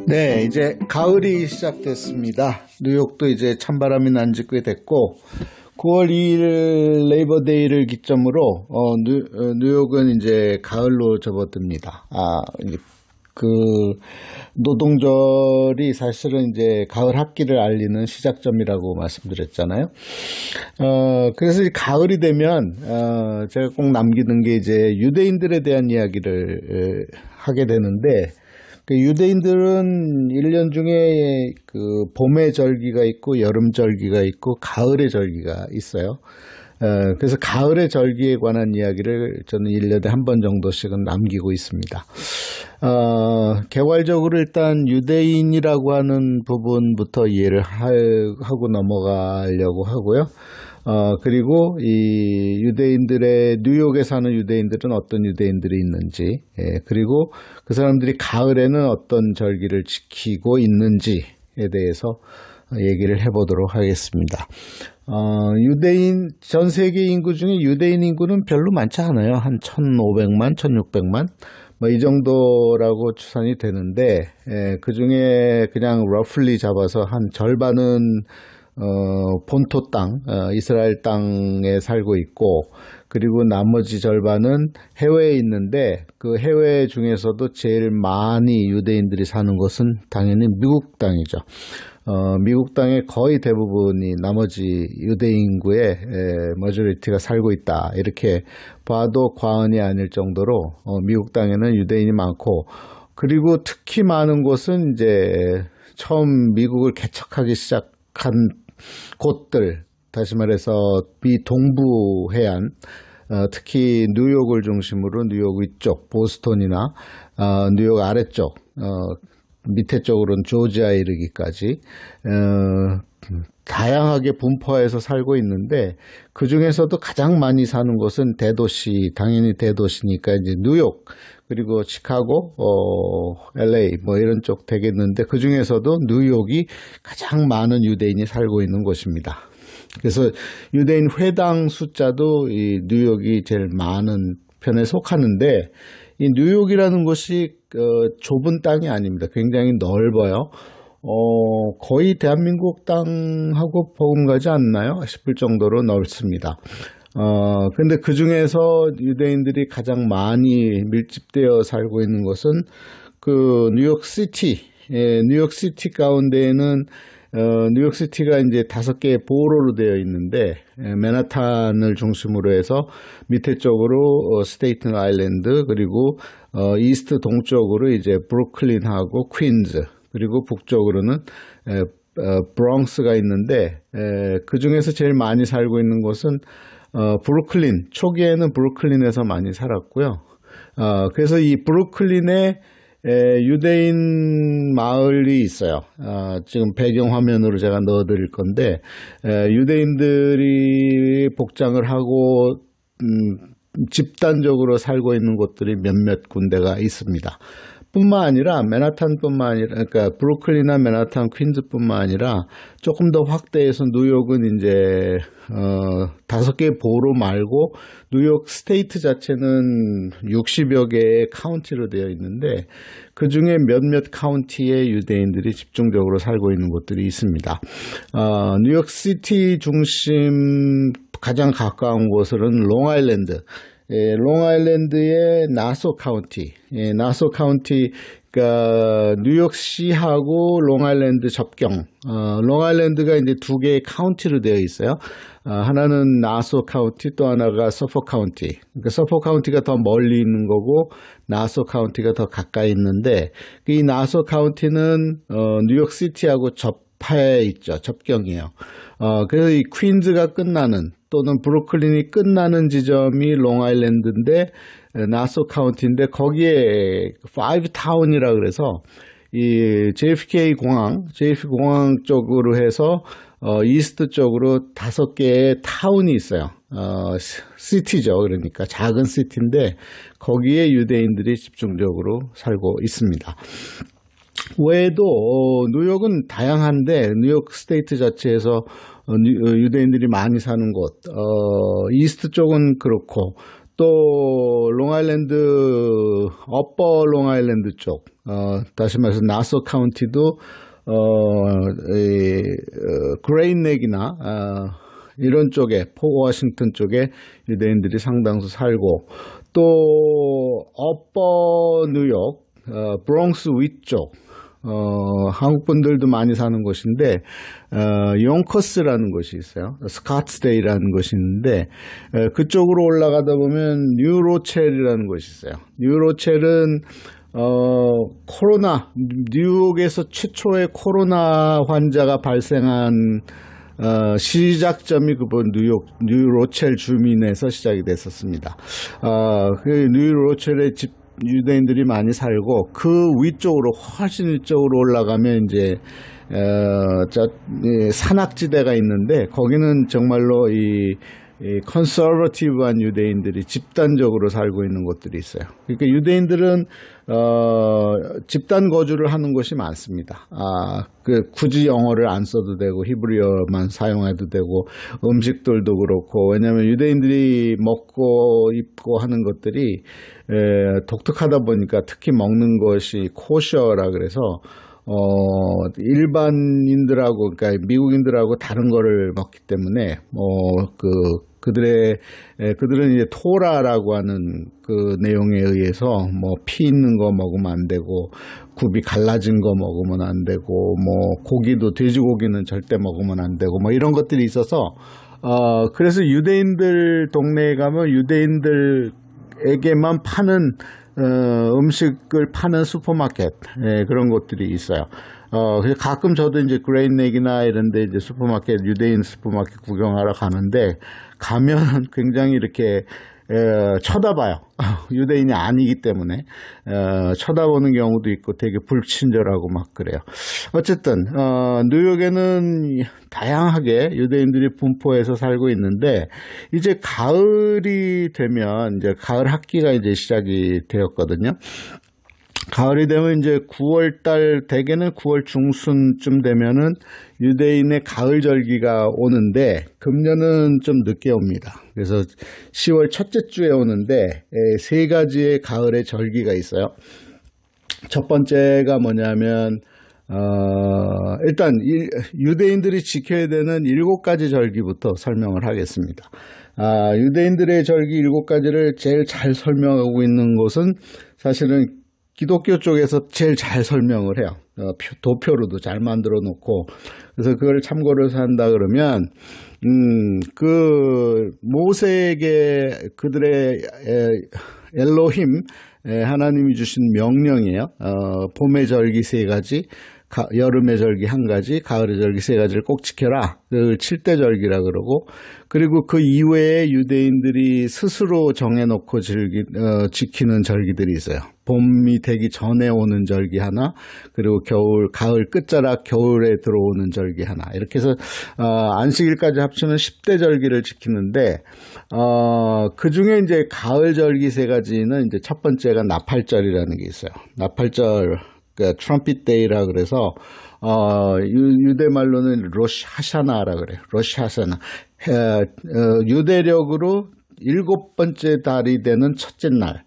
네, 이제 가을이 시작됐습니다. 뉴욕도 이제 찬바람이 난 지 꽤 됐고 9월 2일 레이버데이를 기점으로 뉴욕은 이제 가을로 접어듭니다. 그 노동절이 사실은 이제 가을 합기를 알리는 시작점이라고 말씀드렸잖아요. 그래서 가을이 되면 제가 꼭 남기는 게 이제 유대인들에 대한 이야기를 하게 되는데, 유대인들은 1년 중에 그 봄의 절기가 있고 여름 절기가 있고 가을의 절기가 있어요. 그래서 가을의 절기에 관한 이야기를 저는 1년에 한 번 정도씩은 남기고 있습니다. 개괄적으로 일단 유대인이라고 하는 부분부터 이해를 하고 넘어가려고 하고요. 그리고 이 유대인들의, 뉴욕에 사는 유대인들은 어떤 유대인들이 있는지, 그리고 그 사람들이 가을에는 어떤 절기를 지키고 있는지에 대해서 얘기를 해보도록 하겠습니다. 전 세계 인구 중에 유대인 인구는 별로 많지 않아요. 한 1,500만, 1,600만 뭐 이 정도라고 추산이 되는데, 그 중에 그냥 러플리 잡아서 한 절반은 본토 땅, 이스라엘 땅에 살고 있고, 그리고 나머지 절반은 해외에 있는데, 그 해외 중에서도 제일 많이 유대인들이 사는 곳은 당연히 미국 땅이죠. 미국 땅의 거의 대부분이 나머지 유대인 인구의 머저리티가 살고 있다, 이렇게 봐도 과언이 아닐 정도로 미국 땅에는 유대인이 많고, 그리고 특히 많은 곳은 이제 처음 미국을 개척하기 시작한 곳들, 다시 말해서 비동부 해안, 특히 뉴욕을 중심으로 뉴욕 위쪽, 보스턴이나 뉴욕 아래쪽, 밑에 쪽으로는 조지아에 이르기까지 다양하게 분포해서 살고 있는데, 그 중에서도 가장 많이 사는 곳은 대도시, 당연히 대도시니까 이제 뉴욕, 그리고 시카고, LA 뭐 이런 쪽 되겠는데, 그 중에서도 뉴욕이 가장 많은 유대인이 살고 있는 곳입니다. 그래서 유대인 회당 숫자도 이 뉴욕이 제일 많은 편에 속하는데, 이 뉴욕이라는 곳이 좁은 땅이 아닙니다. 굉장히 넓어요. 거의 대한민국 땅하고 버금가지 않나요? 싶을 정도로 넓습니다. 근데 그 중에서 유대인들이 가장 많이 밀집되어 살고 있는 곳은 그 뉴욕시티. 뉴욕시티 가운데에는 뉴욕시티가 이제 5개의 보로로 되어 있는데, 맨하탄을 중심으로 해서 밑에 쪽으로 스테이튼 아일랜드, 그리고 이스트 동쪽으로 이제 브루클린하고 퀸즈, 그리고 북쪽으로는 브롱스가 있는데, 그 중에서 제일 많이 살고 있는 곳은 브루클린, 초기에는 브루클린에서 많이 살았고요. 그래서 이 브루클린에 유대인 마을이 있어요. 지금 배경 화면으로 제가 넣어드릴 건데, 유대인들이 복장을 하고 집단적으로 살고 있는 곳들이 몇몇 군데가 있습니다. 뿐만 아니라 맨하탄뿐만 아니라, 그러니까 브루클린이나 맨하탄, 퀸즈뿐만 아니라 조금 더 확대해서 뉴욕은 이제 5개의 보로 말고 뉴욕 스테이트 자체는 60여 개의 카운티로 되어 있는데, 그 중에 몇몇 카운티에 유대인들이 집중적으로 살고 있는 곳들이 있습니다. 뉴욕 시티 중심 가장 가까운 곳은 롱아일랜드. 롱아일랜드의 나소 카운티, 나소 카운티가 뉴욕시하고 롱아일랜드 접경. 롱아일랜드가 이제 2개의 카운티로 되어 있어요. 하나는 나소 카운티, 또 하나가 서포 카운티. 그러니까 서포 카운티가 더 멀리 있는 거고, 나소 카운티가 더 가까이 있는데, 이 나소 카운티는 뉴욕 시티하고 접해 있죠. 접경이에요. 그래서 이 퀸즈가 끝나는, 또는 브루클린이 끝나는 지점이 롱아일랜드인데, 나소 카운티인데, 거기에 5타운이라 그래서 이 JFK 공항 쪽으로 해서 이스트 쪽으로 5개의 타운이 있어요. 시티죠. 그러니까 작은 시티인데 거기에 유대인들이 집중적으로 살고 있습니다. 외에도 뉴욕은 다양한데 뉴욕 스테이트 자체에서 유대인들이 많이 사는 곳, 이스트 쪽은 그렇고 또 롱아일랜드 어퍼 롱아일랜드 쪽, 다시 말해서 나소 카운티도 그레인넥이나 이런 쪽에 포 워싱턴 쪽에 유대인들이 상당수 살고 또 어퍼 뉴욕 브롱스 위쪽 한국 분들도 많이 사는 곳인데 용커스라는 곳이 있어요. 스카츠데이라는 곳이 있는데 그쪽으로 올라가다 보면 뉴로첼이라는 곳이 있어요. 뉴로첼은 코로나 뉴욕에서 최초의 코로나 환자가 발생한 시작점이 그분 뉴로첼 주민에서 시작이 됐었습니다. 그 뉴로첼의 집 유대인들이 많이 살고 그 위쪽으로 훨씬 위쪽으로 올라가면 이제 산악지대가 있는데 거기는 정말로 이 컨서버티브한 유대인들이 집단적으로 살고 있는 곳들이 있어요. 그러니까 유대인들은 집단 거주를 하는 곳이 많습니다. 굳이 영어를 안 써도 되고 히브리어만 사용해도 되고 음식들도 그렇고 왜냐하면 유대인들이 먹고 입고 하는 것들이 독특하다 보니까 특히 먹는 것이 코셔라 그래서 일반인들하고, 그러니까 미국인들하고 다른 거를 먹기 때문에, 그들은 이제 토라라고 하는 그 내용에 의해서 피 있는 거 먹으면 안 되고, 굽이 갈라진 거 먹으면 안 되고, 고기도, 돼지고기는 절대 먹으면 안 되고, 이런 것들이 있어서, 그래서 유대인들 동네에 가면 유대인들에게만 파는 음식을 파는 슈퍼마켓, 그런 곳들이 있어요. 가끔 저도 이제 그레인넥이나 이런 데 이제 슈퍼마켓, 유대인 슈퍼마켓 구경하러 가는데, 가면 굉장히 이렇게, 쳐다봐요. 유대인이 아니기 때문에, 쳐다보는 경우도 있고 되게 불친절하고 막 그래요. 어쨌든, 뉴욕에는 다양하게 유대인들이 분포해서 살고 있는데, 이제 가을이 되면, 이제 가을 학기가 이제 시작이 되었거든요. 가을이 되면 이제 9월달, 대개는 9월 중순쯤 되면은 유대인의 가을 절기가 오는데, 금년은 좀 늦게 옵니다. 그래서 10월 첫째 주에 오는데, 세 가지의 가을의 절기가 있어요. 첫 번째가 뭐냐면, 일단, 유대인들이 지켜야 되는 7가지 절기부터 설명을 하겠습니다. 유대인들의 절기 7가지를 제일 잘 설명하고 있는 곳은 사실은 기독교 쪽에서 제일 잘 설명을 해요. 도표로도 잘 만들어 놓고. 그래서 그걸 참고를 한다 그러면, 모세에게 그들의 엘로힘, 하나님이 주신 명령이에요. 봄의 절기 3가지, 여름의 절기 1가지, 가을의 절기 3가지를 꼭 지켜라. 그걸 7대 절기라 그러고, 그리고 그 이외에 유대인들이 스스로 정해놓고 지키는 절기들이 있어요. 봄이 되기 전에 오는 절기 하나, 그리고 가을 끝자락 겨울에 들어오는 절기 하나. 이렇게 해서, 안식일까지 합치면 10대 절기를 지키는데, 그 중에 이제 가을 절기 3가지는 이제 첫 번째가 나팔절이라는 게 있어요. 나팔절, 그러니까 트럼핏 데이라 그래서 유대 말로는 로시 하샤나라 그래요. 로시 하샤나. 유대력으로 7번째 달이 되는 첫째 날.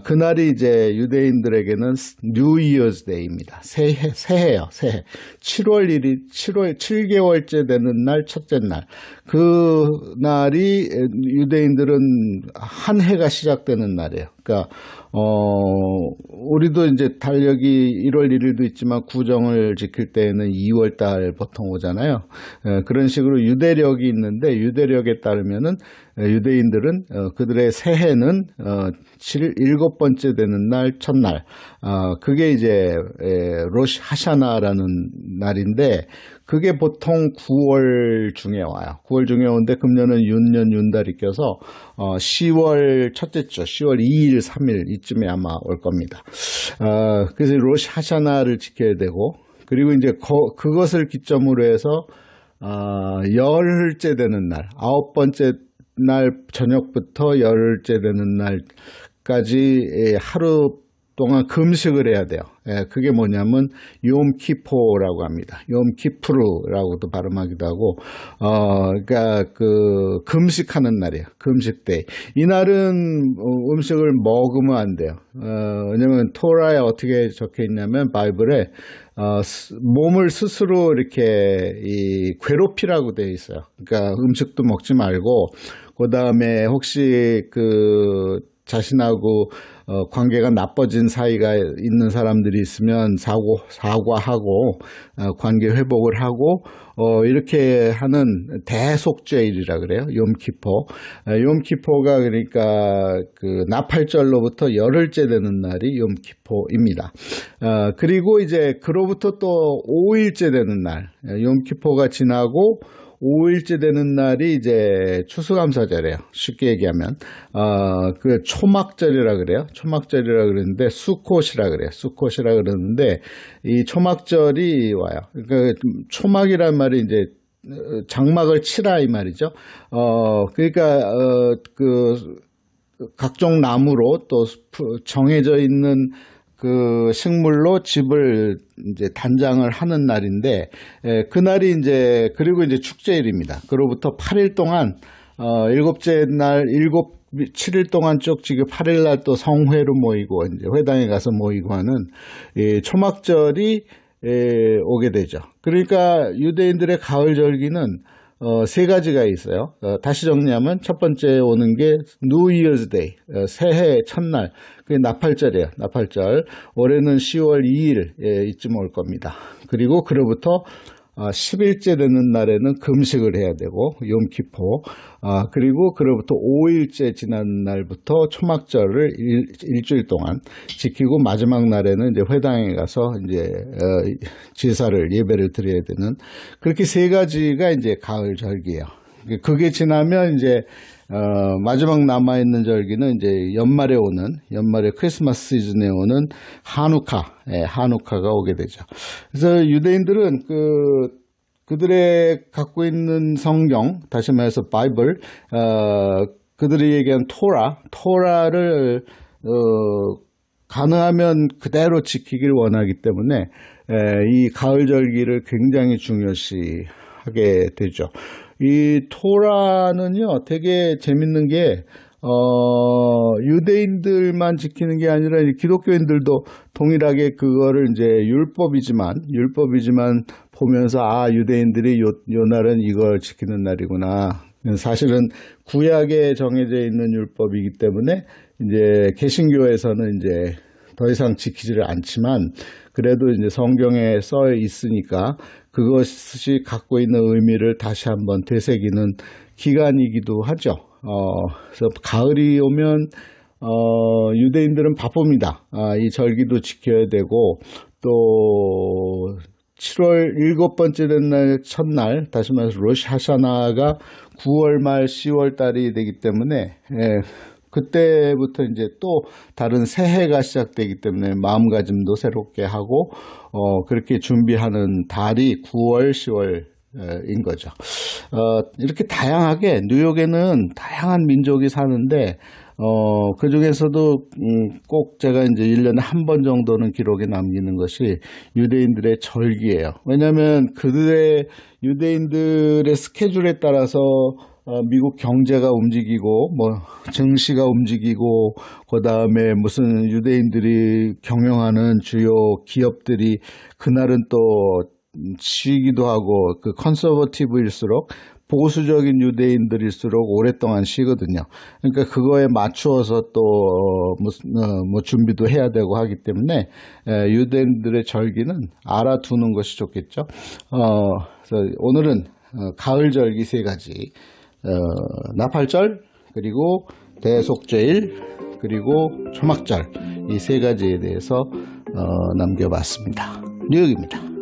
그날이 이제 유대인들에게는 뉴 이어스 데이입니다. 새해요, 새해. 7월 7개월째 되는 날, 첫째 날. 그 날이 유대인들은 한 해가 시작되는 날이에요. 그러니까, 우리도 이제 달력이 1월 1일도 있지만 구정을 지킬 때에는 2월 달 보통 오잖아요. 그런 식으로 유대력이 있는데 유대력에 따르면은 유대인들은 그들의 새해는 7번째 되는 날, 첫날. 그게 이제 로시 하샤나라는 날인데 그게 보통 9월 중에 와요. 9월 중에 오는데 금년은 윤년 윤달이 껴서 10월 첫째 주, 10월 2일, 3일 이쯤에 아마 올 겁니다. 그래서 로시 하샤나를 지켜야 되고 그리고 이제 그것을 기점으로 해서 열흘째 되는 날, 9번째 날 저녁부터 열흘째 되는 날까지 하루 동안 금식을 해야 돼요. 예, 그게 뭐냐면 욤키포라고 합니다. 욤키프루라고도 발음하기도 하고, 그러니까 그 금식하는 날이에요. 금식데이. 이 날은 음식을 먹으면 안 돼요. 왜냐면 토라에 어떻게 적혀 있냐면 바이블에 몸을 스스로 이렇게 괴롭히라고 되어 있어요. 그러니까 음식도 먹지 말고, 그 다음에 혹시 그 자신하고 관계가 나빠진 사이가 있는 사람들이 있으면 사과하고 관계 회복을 하고 이렇게 하는 대속죄일이라 그래요. 욤키포. 욤키포가 그러니까 그 나팔절로부터 열흘째 되는 날이 욤키포입니다. 그리고 이제 그로부터 또 5일째 되는 날, 욤키포가 지나고 5일째 되는 날이 이제 추수감사절이에요. 쉽게 얘기하면 그 초막절이라 그래요. 초막절이라 그러는데 수콧이라 그래요. 수콧이라 그러는데 이 초막절이 와요. 그러니까 초막이란 말이 이제 장막을 치라 이 말이죠. 그러니까 그 각종 나무로 또 정해져 있는 그 식물로 집을 이제 단장을 하는 날인데, 그날이 이제, 그리고 이제 축제일입니다. 그로부터 8일 동안, 7일 동안 쭉 지금 8일 날 또 성회로 모이고, 이제 회당에 가서 모이고 하는 이 초막절이 오게 되죠. 그러니까 유대인들의 가을 절기는 세 가지가 있어요. 다시 정리하면 첫 번째 오는 게 New Year's Day, 새해 첫날. 그게 나팔절이에요. 나팔절. 올해는 10월 2일 이쯤 올 겁니다. 그리고 그로부터 10일째 되는 날에는 금식을 해야 되고 욤키포. 그리고 그로부터 5일째 지난 날부터 초막절을 일주일 동안 지키고 마지막 날에는 이제 회당에 가서 이제 제사를 예배를 드려야 되는 그렇게 세 가지가 이제 가을 절기예요. 그게 지나면 이제 마지막 남아있는 절기는 이제 연말에 크리스마스 시즌에 오는 한우카가 오게 되죠. 그래서 유대인들은 그들의 갖고 있는 성경, 다시 말해서 바이블, 그들이 얘기한 토라를 가능하면 그대로 지키길 원하기 때문에 이 가을 절기를 굉장히 중요시하게 되죠. 이 토라는요, 되게 재밌는 게, 유대인들만 지키는 게 아니라 기독교인들도 동일하게 그거를 이제 율법이지만 보면서, 유대인들이 요 날은 이걸 지키는 날이구나. 사실은 구약에 정해져 있는 율법이기 때문에 이제 개신교에서는 이제 더 이상 지키지를 않지만 그래도 이제 성경에 써 있으니까 그것이 갖고 있는 의미를 다시 한번 되새기는 기간이기도 하죠. 그래서 가을이 오면 유대인들은 바쁩니다. 이 절기도 지켜야 되고 또 7월 7번째 된 날 첫날, 다시 말해서 로시 하샤나가 9월 말 10월 달이 되기 때문에 그때부터 이제 또 다른 새해가 시작되기 때문에 마음가짐도 새롭게 하고 그렇게 준비하는 달이 9월, 10월인 거죠. 이렇게 다양하게 뉴욕에는 다양한 민족이 사는데 그 중에서도 꼭 제가 이제 1년에 한 번 정도는 기록에 남기는 것이 유대인들의 절기예요. 왜냐하면 유대인들의 스케줄에 따라서 미국 경제가 움직이고 증시가 움직이고 그다음에 무슨 유대인들이 경영하는 주요 기업들이 그날은 또 쉬기도 하고 그 컨서버티브일수록 보수적인 유대인들일수록 오랫동안 쉬거든요. 그러니까 그거에 맞추어서 또 준비도 해야 되고 하기 때문에 유대인들의 절기는 알아두는 것이 좋겠죠. 그래서 오늘은 가을 절기 세 가지, 나팔절, 그리고 대속죄일, 그리고 초막절 이 세 가지에 대해서 남겨봤습니다. 뉴욕입니다.